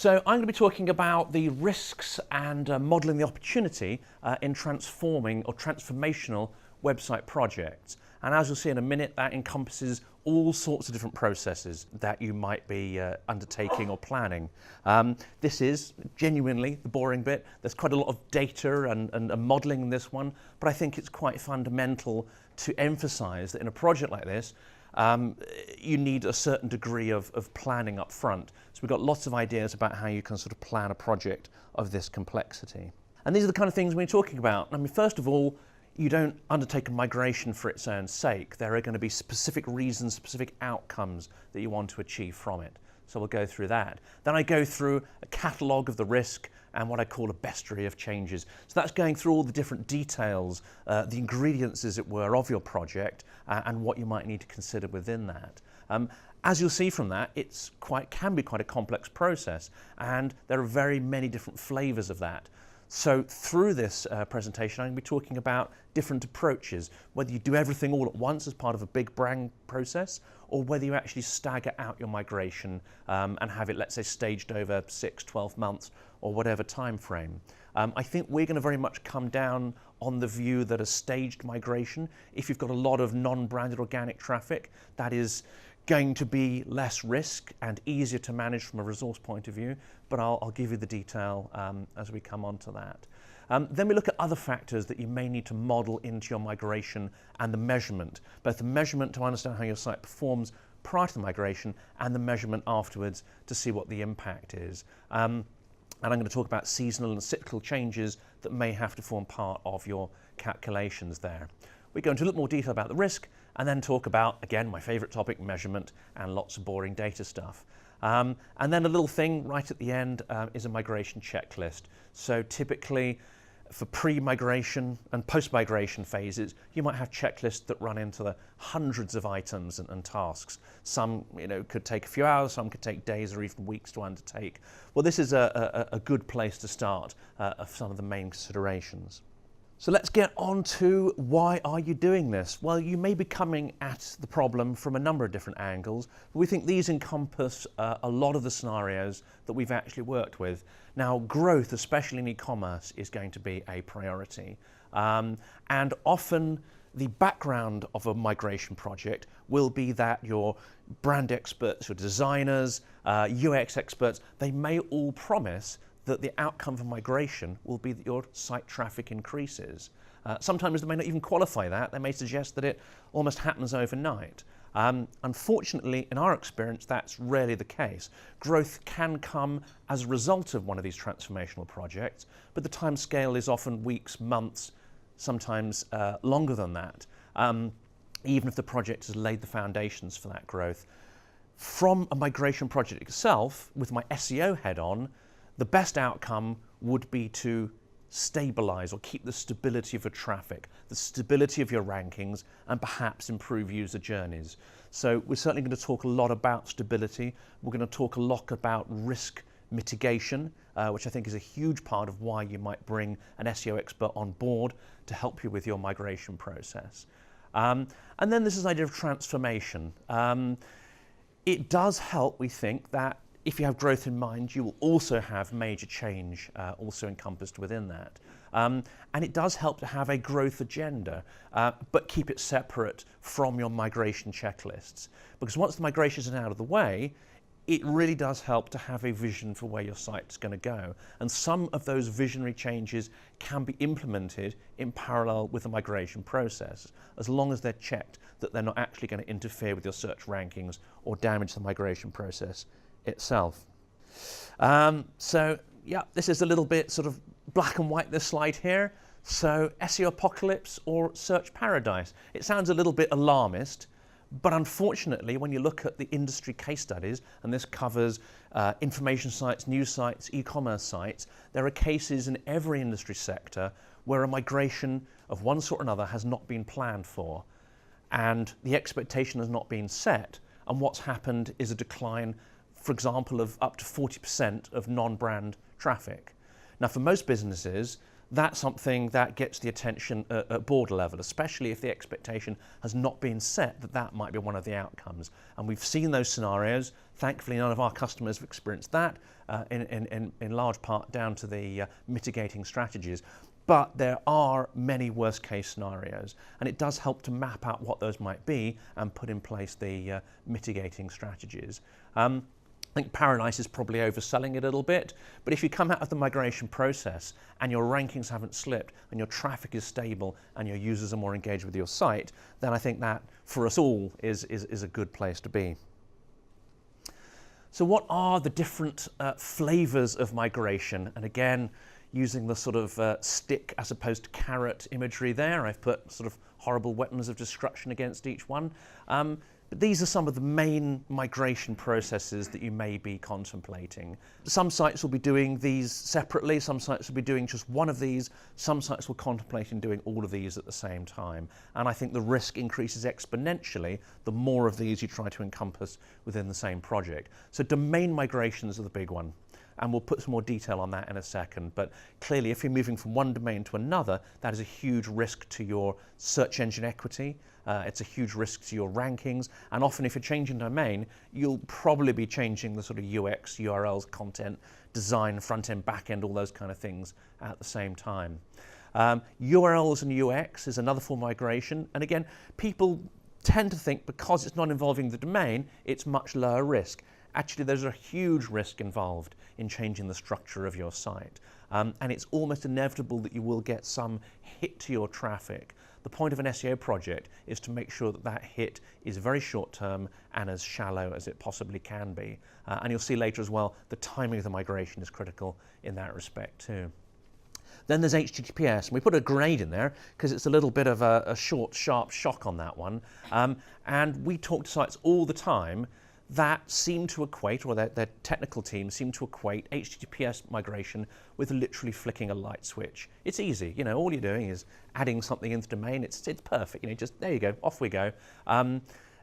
So I'm going to be talking about the risks and modelling the opportunity in transforming or transformational website projects. And as you'll see in a minute, that encompasses all sorts of different processes that you might be undertaking or planning. This is genuinely the boring bit. There's quite a lot of data and modelling in this one, but I think it's quite fundamental to emphasise that in a project like this, you need a certain degree of planning up front. So we've got lots of ideas about how you can sort of plan a project of this complexity. And these are the kind of things we're talking about. I mean, first of all, you don't undertake a migration for its own sake. There are going to be specific reasons, specific outcomes that you want to achieve from it. So we'll go through that. Then I go through a catalogue of the risk and what I call a bestiary of changes. So that's going through all the different details, the ingredients, as it were, of your project and what you might need to consider within that. As you'll see from that, it can be quite a complex process, and there are very many different flavours of that. So through this presentation, I'm going to be talking about different approaches, whether you do everything all at once as part of a big bang process, or whether you actually stagger out your migration and have it, let's say, staged over 6, 12 months or whatever time frame. I think we're going to very much come down on the view that a staged migration, if you've got a lot of non-branded organic traffic, that is going to be less risk and easier to manage from a resource point of view, but I'll give you the detail as we come on to that. Then we look at other factors that you may need to model into your migration and the measurement, both the measurement to understand how your site performs prior to the migration and the measurement afterwards to see what the impact is. And I'm going to talk about seasonal and cyclical changes that may have to form part of your calculations there. We go into a little more detail about the risk and then talk about, again, my favourite topic, measurement, and lots of boring data stuff. And then a little thing right at the end is a migration checklist. So typically for pre-migration and post-migration phases, you might have checklists that run into the hundreds of items and tasks. Some could take a few hours, some could take days or even weeks to undertake. Well, this is a good place to start of some of the main considerations. So let's get on to why are you doing this? Well, you may be coming at the problem from a number of different angles, but we think these encompass a lot of the scenarios that we've actually worked with. Now, growth, especially in e-commerce, is going to be a priority. And often the background of a migration project will be that your brand experts, your designers, UX experts, they may all promise that the outcome of migration will be that your site traffic increases. Sometimes they may not even qualify that. They may suggest that it almost happens overnight. Unfortunately, in our experience, that's rarely the case. Growth can come as a result of one of these transformational projects, but the time scale is often weeks, months, sometimes longer than that, even if the project has laid the foundations for that growth. From a migration project itself, with my SEO head on, the best outcome would be to stabilize or keep the stability of your traffic, the stability of your rankings, and perhaps improve user journeys. So we're certainly going to talk a lot about stability. We're going to talk a lot about risk mitigation, which I think is a huge part of why you might bring an SEO expert on board to help you with your migration process. And then there's this idea of transformation. It does help, we think, that if you have growth in mind, you will also have major change also encompassed within that. And it does help to have a growth agenda, but keep it separate from your migration checklists. Because once the migration is out of the way, it really does help to have a vision for where your site's going to go. And some of those visionary changes can be implemented in parallel with the migration process, as long as they're checked that they're not actually going to interfere with your search rankings or damage the migration process itself. So yeah, this is a little bit sort of black and white, this slide here. So SEO apocalypse or search paradise. It sounds a little bit alarmist, but unfortunately when you look at the industry case studies, and this covers information sites, news sites, e-commerce sites, there are cases in every industry sector where a migration of one sort or another has not been planned for, and the expectation has not been set, and what's happened is a decline, for example, of up to 40% of non-brand traffic. Now, for most businesses, that's something that gets the attention at board level, especially if the expectation has not been set that that might be one of the outcomes. And we've seen those scenarios. Thankfully, none of our customers have experienced that, in large part down to the mitigating strategies. But there are many worst case scenarios, and it does help to map out what those might be and put in place the mitigating strategies. I think paradise is probably overselling it a little bit, but if you come out of the migration process and your rankings haven't slipped and your traffic is stable and your users are more engaged with your site, then I think that for us all is a good place to be. So what are the different flavors of migration? And again, using the sort of stick as opposed to carrot imagery there, I've put sort of horrible weapons of destruction against each one. But these are some of the main migration processes that you may be contemplating. Some sites will be doing these separately, some sites will be doing just one of these, some sites will contemplate in doing all of these at the same time. And I think the risk increases exponentially the more of these you try to encompass within the same project. So domain migrations are the big one. And we'll put some more detail on that in a second. But clearly, if you're moving from one domain to another, that is a huge risk to your search engine equity. It's a huge risk to your rankings. And often, if you're changing domain, you'll probably be changing the sort of UX, URLs, content, design, front end, back end, all those kind of things at the same time. URLs and UX is another form of migration. And again, people tend to think because it's not involving the domain, it's much lower risk. Actually, there's a huge risk involved in changing the structure of your site. And it's almost inevitable that you will get some hit to your traffic. The point of an SEO project is to make sure that that hit is very short term and as shallow as it possibly can be. And you'll see later as well, the timing of the migration is critical in that respect too. Then there's HTTPS, and we put a grade in there because it's a little bit of a short, sharp shock on that one. And we talk to sites all the time that seem to equate, or their technical team seem to equate HTTPS migration with literally flicking a light switch. It's easy, you know, all you're doing is adding something into the domain, it's perfect, you know, just there you go, off we go.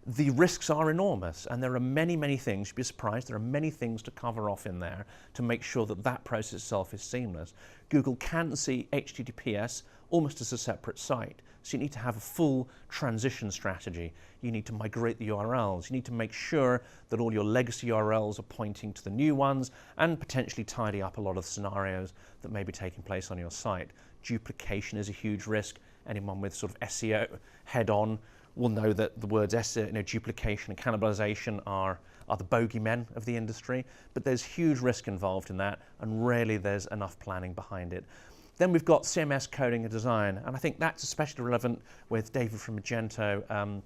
The risks are enormous, and there are many, many things, you'd be surprised, there are many things to cover off in there to make sure that that process itself is seamless. Google can see HTTPS almost as a separate site, so you need to have a full transition strategy. You need to migrate the URLs, you need to make sure that all your legacy URLs are pointing to the new ones, and potentially tidy up a lot of scenarios that may be taking place on your site. Duplication is a huge risk. Anyone with sort of SEO head-on will know that the words SEO, you know, duplication and cannibalization are the bogeymen of the industry, but there's huge risk involved in that, and rarely there's enough planning behind it. Then we've got CMS coding and design, and I think that's especially relevant with David from Magento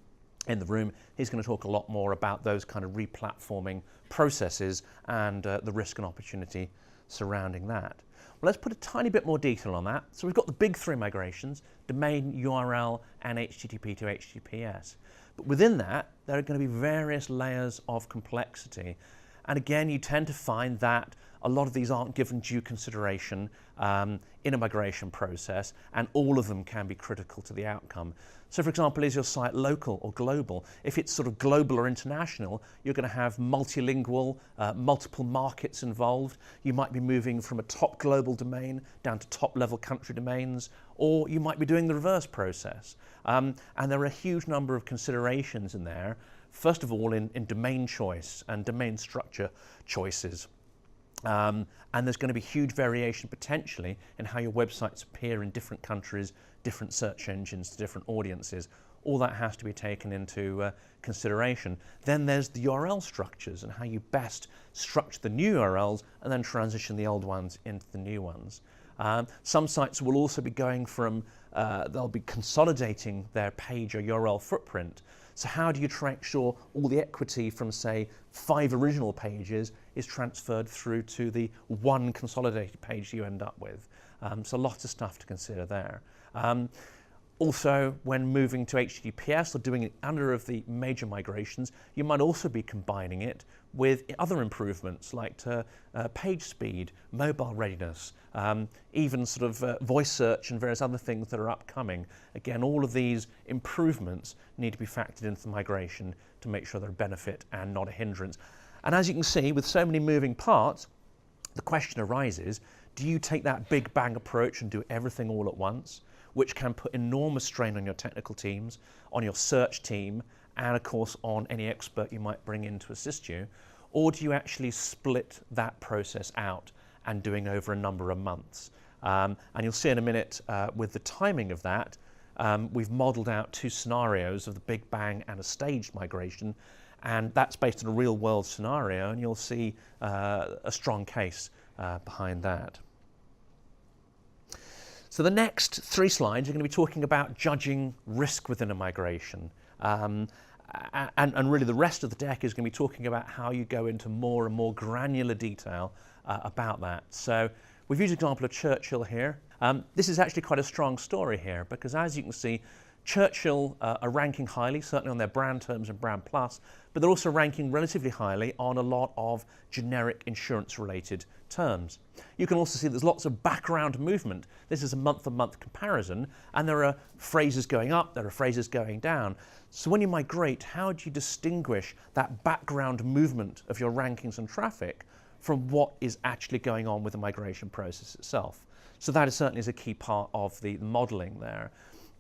in the room. He's going to talk a lot more about those kind of replatforming processes and the risk and opportunity surrounding that. Well, let's put a tiny bit more detail on that. So we've got the big three migrations: domain, URL, and HTTP to HTTPS. But within that, there are going to be various layers of complexity. And again, you tend to find that a lot of these aren't given due consideration in a migration process, and all of them can be critical to the outcome. So for example, is your site local or global? If it's sort of global or international, you're going to have multilingual, multiple markets involved. You might be moving from a top global domain down to top level country domains, or you might be doing the reverse process. And there are a huge number of considerations in there. First of all, in domain choice and domain structure choices. And there's going to be huge variation potentially in how your websites appear in different countries, different search engines, to different audiences. All that has to be taken into consideration. Then there's the URL structures and how you best structure the new URLs and then transition the old ones into the new ones. Some sites will also be going from, they'll be consolidating their page or URL footprint. So how do you make sure all the equity from, say, 5 original pages is transferred through to the one consolidated page you end up with? So lots of stuff to consider there. Also, when moving to HTTPS or doing it under of the major migrations, you might also be combining it with other improvements like page speed, mobile readiness, even sort of voice search and various other things that are upcoming. Again, all of these improvements need to be factored into the migration to make sure they're a benefit and not a hindrance. And as you can see, with so many moving parts, the question arises, Do you take that big bang approach and do everything all at once, which can put enormous strain on your technical teams, on your search team, and of course on any expert you might bring in to assist you? Or do you actually split that process out and doing over a number of months? And you'll see in a minute with the timing of that, we've modeled out 2 scenarios of the big bang and a staged migration, and that's based on a real world scenario, and you'll see a strong case behind that. So the next 3 slides are going to be talking about judging risk within a migration. And really the rest of the deck is going to be talking about how you go into more and more granular detail about that. So we've used an example of Churchill here. This is actually quite a strong story here, because as you can see, Churchill are ranking highly, certainly on their brand terms and brand plus, but they're also ranking relatively highly on a lot of generic insurance related terms. You can also see there's lots of background movement. This is a month-to-month comparison, and there are phrases going up, there are phrases going down. So when you migrate, how do you distinguish that background movement of your rankings and traffic from what is actually going on with the migration process itself? So that is certainly a key part of the modeling there.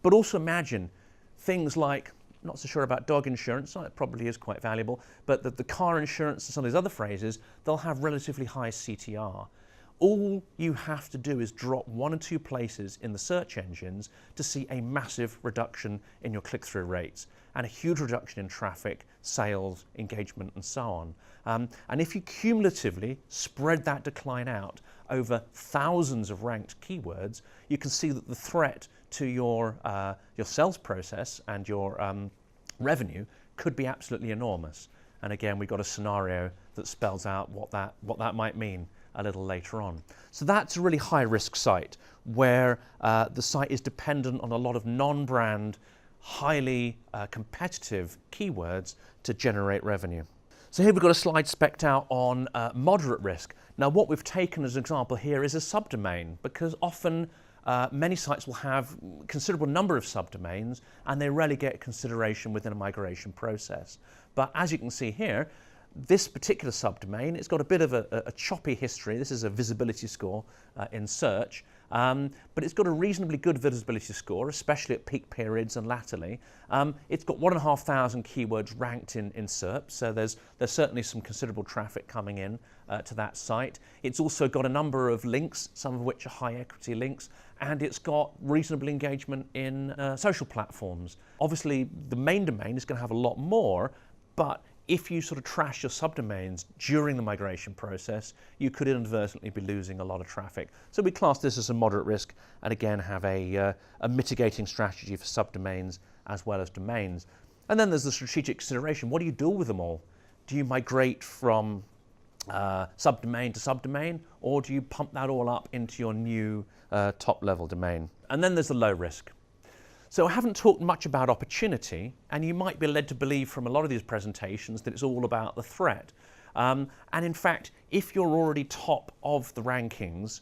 But also imagine things like, not so sure about dog insurance, it probably is quite valuable, but the car insurance and some of these other phrases, they'll have relatively high CTR. All you have to do is drop 1 or 2 places in the search engines to see a massive reduction in your click-through rates and a huge reduction in traffic, sales, engagement, and so on. And if you cumulatively spread that decline out over thousands of ranked keywords, you can see that the threat to your sales process and your revenue could be absolutely enormous. And again, we've got a scenario that spells out what that might mean a little later on. So that's a really high risk site where the site is dependent on a lot of non-brand, highly competitive keywords to generate revenue. So here we've got a slide specced out on moderate risk. Now what we've taken as an example here is a subdomain, because often many sites will have a considerable number of subdomains and they rarely get consideration within a migration process. But as you can see here, this particular subdomain, it's got a bit of a choppy history. This is a visibility score in search, but it's got a reasonably good visibility score, especially at peak periods and latterly. It's got 1,500 keywords ranked in SERP, so there's certainly some considerable traffic coming in to that site. It's also got a number of links, some of which are high equity links, and it's got reasonable engagement in social platforms. Obviously, the main domain is going to have a lot more, but if you sort of trash your subdomains during the migration process, you could inadvertently be losing a lot of traffic. So we class this as a moderate risk, and again have a mitigating strategy for subdomains as well as domains. And then there's the strategic consideration. What do you do with them all? Do you migrate from subdomain to subdomain, or do you pump that all up into your new top level domain? And then there's the low risk. So I haven't talked much about opportunity, and you might be led to believe from a lot of these presentations that it's all about the threat. And in fact, if you're already top of the rankings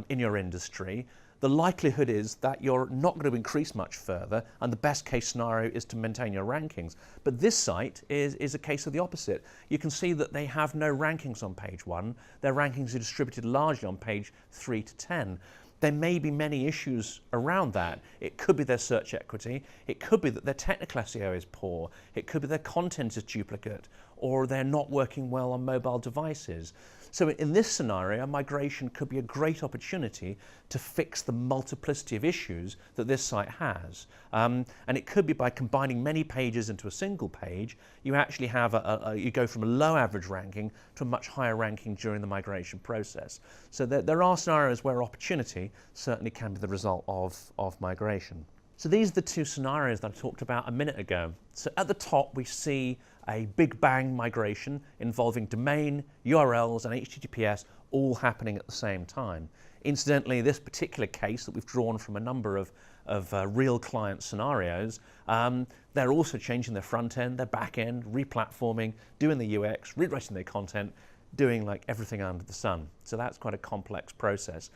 in your industry, the likelihood is that you're not going to increase much further, and the best case scenario is to maintain your rankings. But this site is a case of the opposite. You can see that they have no rankings on page 1. Their rankings are distributed largely on page 3 to 10. There may be many issues around that. It could be their search equity, it could be that their technical SEO is poor, it could be their content is duplicate, or they're not working well on mobile devices. So in this scenario, migration could be a great opportunity to fix the multiplicity of issues that this site has. And it could be by combining many pages into a single page, you actually have you go from a low average ranking to a much higher ranking during the migration process. So there are scenarios where opportunity certainly can be the result of migration. So these are the 2 scenarios that I talked about a minute ago. So at the top we see a big bang migration involving domain, URLs and HTTPS all happening at the same time. Incidentally, this particular case that we've drawn from a number of real client scenarios, they're also changing their front end, their back end, replatforming, doing the UX, rewriting their content, doing like everything under the sun. So that's quite a complex process.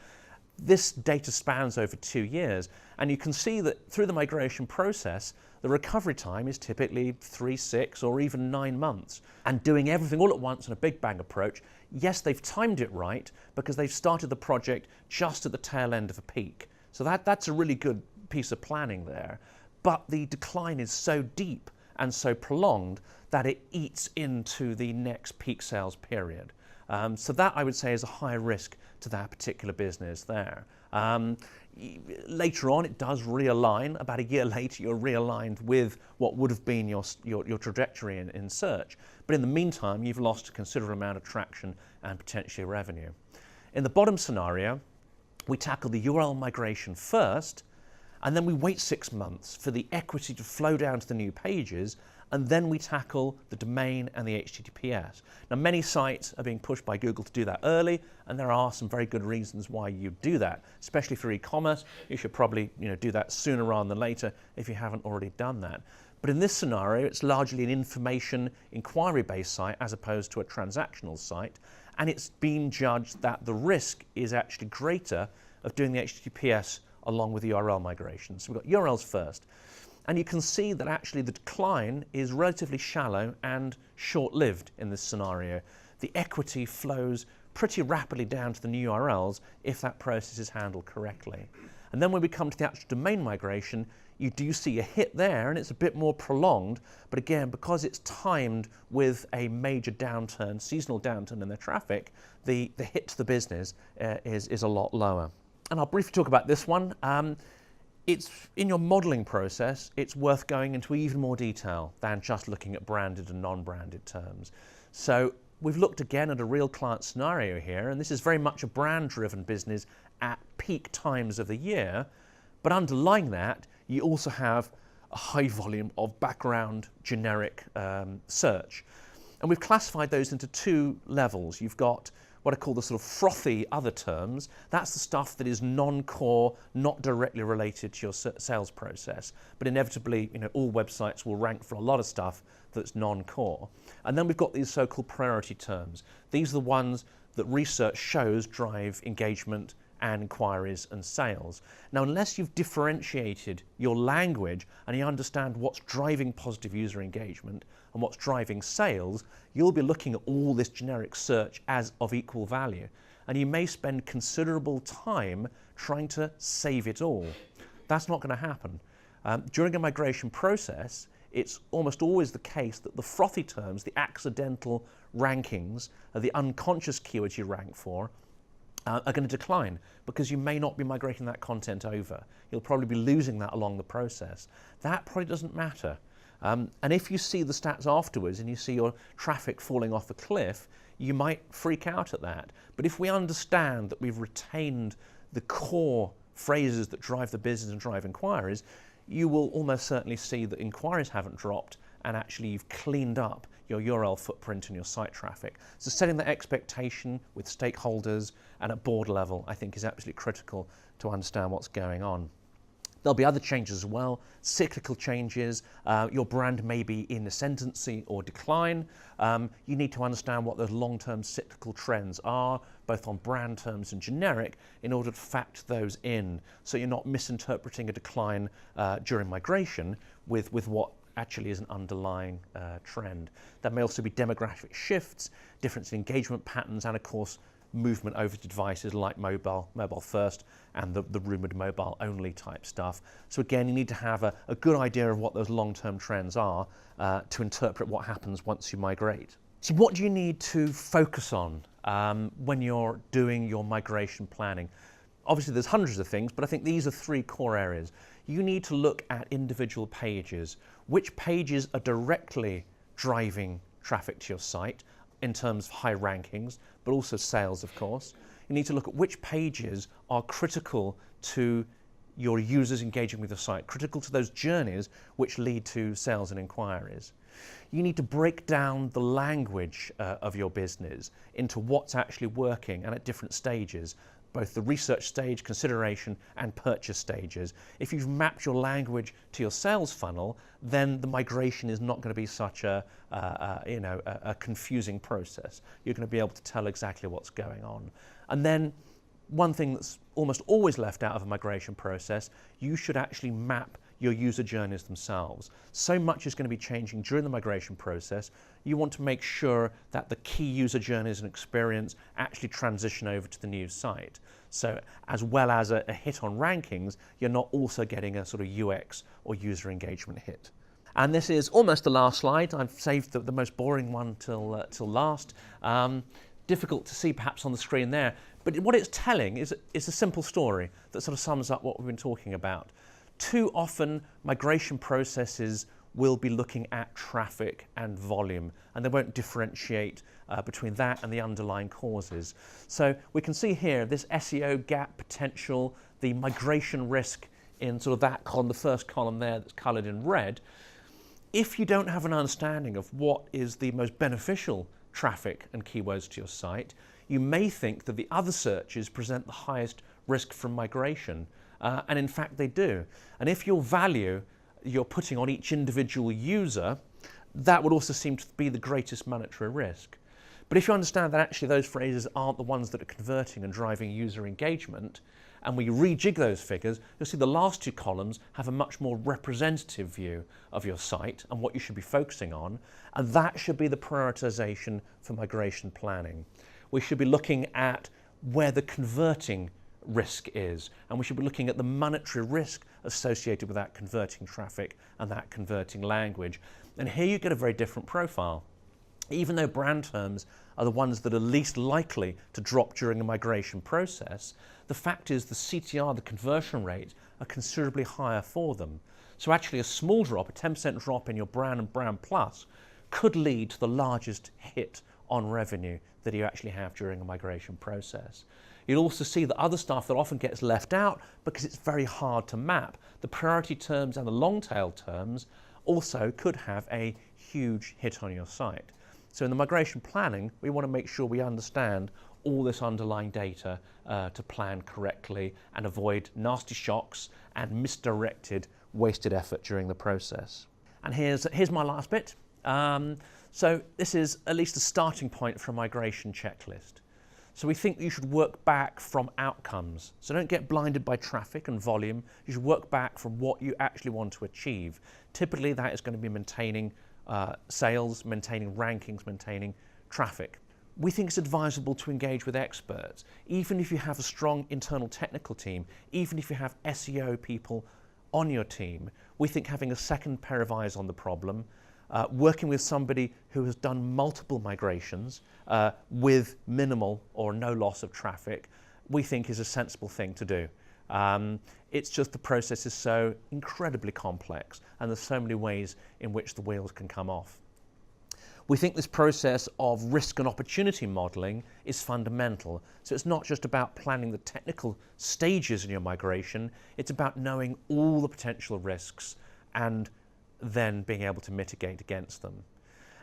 This data spans over 2 years, and you can see that through the migration process, the recovery time is typically 3, 6, or even 9 months. And doing everything all at once in a big bang approach, yes, they've timed it right because they've started the project just at the tail end of a peak. So that's a really good piece of planning there. But the decline is so deep and so prolonged that it eats into the next peak sales period. So that, I would say, is a high risk to that particular business there. Later on, it does realign. About a year later, you're realigned with what would have been your trajectory in search. But in the meantime, you've lost a considerable amount of traction and potentially revenue. In the bottom scenario, we tackle the URL migration first, and then we wait 6 months for the equity to flow down to the new pages, and then we tackle the domain and the HTTPS. Now, many sites are being pushed by Google to do that early, and there are some very good reasons why you do that. Especially for e-commerce, you should probably do that sooner rather than later if you haven't already done that. But in this scenario, it's largely an information inquiry-based site as opposed to a transactional site, and it's been judged that the risk is actually greater of doing the HTTPS along with the URL migration. So we've got URLs first. And you can see that actually the decline is relatively shallow and short-lived in this scenario. The equity flows pretty rapidly down to the new URLs if that process is handled correctly. And then when we come to the actual domain migration, you do see a hit there, and it's a bit more prolonged. But again, because it's timed with a major downturn, seasonal downturn in their traffic, the hit to the business is a lot lower. And I'll briefly talk about this one. It's in your modeling process, it's worth going into even more detail than just looking at branded and non-branded terms. So we've looked again at a real client scenario here, and this is very much a brand-driven business at peak times of the year. But underlying that, you also have a high volume of background generic search. And we've classified those into 2 levels. You've got what I call the sort of frothy other terms. That's the stuff that is non-core, not directly related to your sales process. But inevitably, all websites will rank for a lot of stuff that's non-core. And then we've got these so-called priority terms. These are the ones that research shows drive engagement and inquiries and sales. Now, unless you've differentiated your language and you understand what's driving positive user engagement and what's driving sales, you'll be looking at all this generic search as of equal value. And you may spend considerable time trying to save it all. That's not going to happen. During a migration process, it's almost always the case that the frothy terms, the accidental rankings, the unconscious keywords you rank for, are going to decline because you may not be migrating that content over. You'll probably be losing that along the process. That probably doesn't matter. And if you see the stats afterwards and you see your traffic falling off a cliff, you might freak out at that. But if we understand that we've retained the core phrases that drive the business and drive inquiries, you will almost certainly see that inquiries haven't dropped and actually you've cleaned up your URL footprint and your site traffic. So setting that expectation with stakeholders and at board level, I think, is absolutely critical to understand what's going on. There'll be other changes as well, cyclical changes. Your brand may be in ascendancy or decline. You need to understand what those long-term cyclical trends are, both on brand terms and generic, in order to factor those in, so you're not misinterpreting a decline during migration with what actually is an underlying trend. There may also be demographic shifts, difference in engagement patterns, and of course movement over to devices like mobile first, and the rumoured mobile only type stuff. So again, you need to have a good idea of what those long-term trends are to interpret what happens once you migrate. So what do you need to focus on when you're doing your migration planning? Obviously there's hundreds of things, but I think these are 3 core areas. You need to look at individual pages. Which pages are directly driving traffic to your site in terms of high rankings, but also sales, of course. You need to look at which pages are critical to your users engaging with the site, critical to those journeys which lead to sales and inquiries. You need to break down the language of your business into what's actually working and at different stages, both the research stage, consideration, and purchase stages. If you've mapped your language to your sales funnel, then the migration is not going to be such a confusing process. You're going to be able to tell exactly what's going on. And then one thing that's almost always left out of a migration process, you should actually map your user journeys themselves. So much is going to be changing during the migration process. You want to make sure that the key user journeys and experience actually transition over to the new site. So as well as a hit on rankings, you're not also getting a sort of UX or user engagement hit. And this is almost the last slide. I've saved the most boring one till last. Difficult to see perhaps on the screen there, but what it's telling is a simple story that sort of sums up what we've been talking about. Too often, migration processes will be looking at traffic and volume, and they won't differentiate between that and the underlying causes. So we can see here this SEO gap potential, the migration risk in sort of that column, the first column there that's coloured in red. If you don't have an understanding of what is the most beneficial traffic and keywords to your site, you may think that the other searches present the highest risk from migration. And in fact they do. And if your value you're putting on each individual user, that would also seem to be the greatest monetary risk. But if you understand that actually those phrases aren't the ones that are converting and driving user engagement, and we rejig those figures, you'll see the last two columns have a much more representative view of your site and what you should be focusing on, and that should be the prioritization for migration planning. We should be looking at where the converting risk is, and we should be looking at the monetary risk associated with that converting traffic and that converting language. And here you get a very different profile. Even though brand terms are the ones that are least likely to drop during a migration process, the fact is the CTR, the conversion rate, are considerably higher for them. So actually a small drop, a 10% drop in your brand and brand plus, could lead to the largest hit on revenue that you actually have during a migration process. You'll also see the other stuff that often gets left out because it's very hard to map. The priority terms and the long tail terms also could have a huge hit on your site. So in the migration planning, we want to make sure we understand all this underlying data to plan correctly and avoid nasty shocks and misdirected, wasted effort during the process. And here's my last bit. So this is at least a starting point for a migration checklist. So we think you should work back from outcomes. So don't get blinded by traffic and volume. You should work back from what you actually want to achieve. Typically that is going to be maintaining sales, maintaining rankings, maintaining traffic. We think it's advisable to engage with experts, even if you have a strong internal technical team, even if you have SEO people on your team. We think having a second pair of eyes on the problem, working with somebody who has done multiple migrations with minimal or no loss of traffic, we think is a sensible thing to do. It's just the process is so incredibly complex and there's so many ways in which the wheels can come off. We think this process of risk and opportunity modeling is fundamental. So it's not just about planning the technical stages in your migration, it's about knowing all the potential risks and then being able to mitigate against them.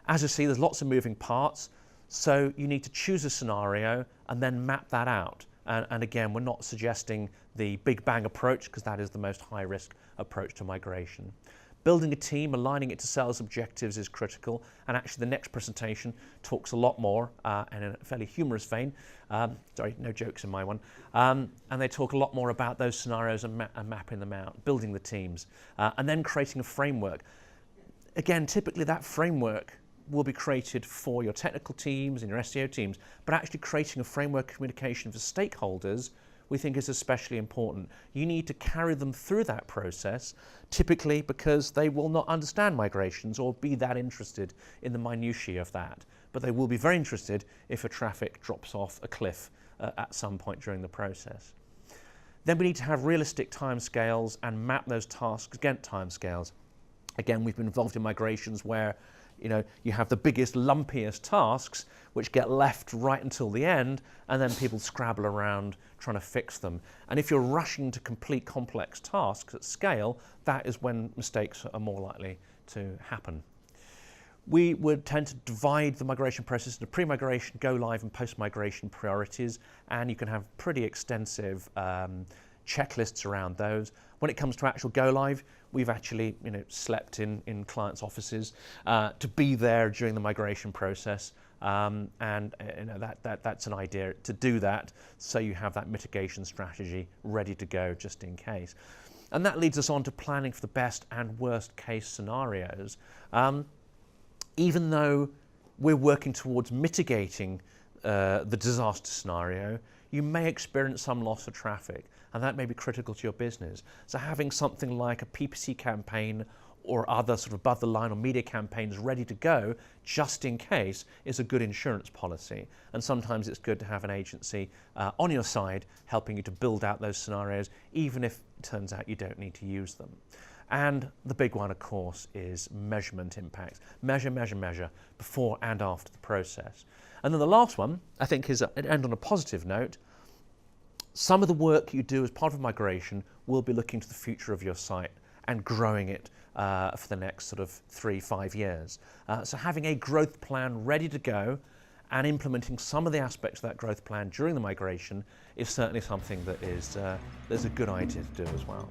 As you see, there's lots of moving parts, so you need to choose a scenario and then map that out. And again, we're not suggesting the big bang approach because that is the most high risk approach to migration. Building a team, aligning it to sales objectives is critical, and actually the next presentation talks a lot more, and in a fairly humorous vein, sorry, no jokes in my one, and they talk a lot more about those scenarios and mapping them out, building the teams, and then creating a framework. Again, typically that framework will be created for your technical teams and your SEO teams, but actually creating a framework of communication for stakeholders we think is especially important. You need to carry them through that process, typically because they will not understand migrations or be that interested in the minutiae of that. But they will be very interested if a traffic drops off a cliff at some point during the process. Then we need to have realistic timescales and map those tasks against timescales. Again, we've been involved in migrations where you have the biggest, lumpiest tasks which get left right until the end, and then people scrabble around trying to fix them. And if you're rushing to complete complex tasks at scale, that is when mistakes are more likely to happen. We would tend to divide the migration process into pre-migration, go-live, and post-migration priorities, and you can have pretty extensive checklists around those. When it comes to actual go-live, we've actually slept in clients' offices to be there during the migration process And that's an idea to do that, so you have that mitigation strategy ready to go just in case. And that leads us on to planning for the best and worst case scenarios. Even though we're working towards mitigating the disaster scenario, you may experience some loss of traffic, and that may be critical to your business. So having something like a PPC campaign or other sort of above the line or media campaigns ready to go just in case is a good insurance policy. And sometimes it's good to have an agency on your side helping you to build out those scenarios, even if it turns out you don't need to use them. And the big one, of course, is measurement impacts. Measure, measure, measure before and after the process. And then the last one, I think, is end on a positive note. Some of the work you do as part of migration will be looking to the future of your site and growing it for the next sort of 3-5 years. So having a growth plan ready to go and implementing some of the aspects of that growth plan during the migration is certainly something that is there's a good idea to do as well.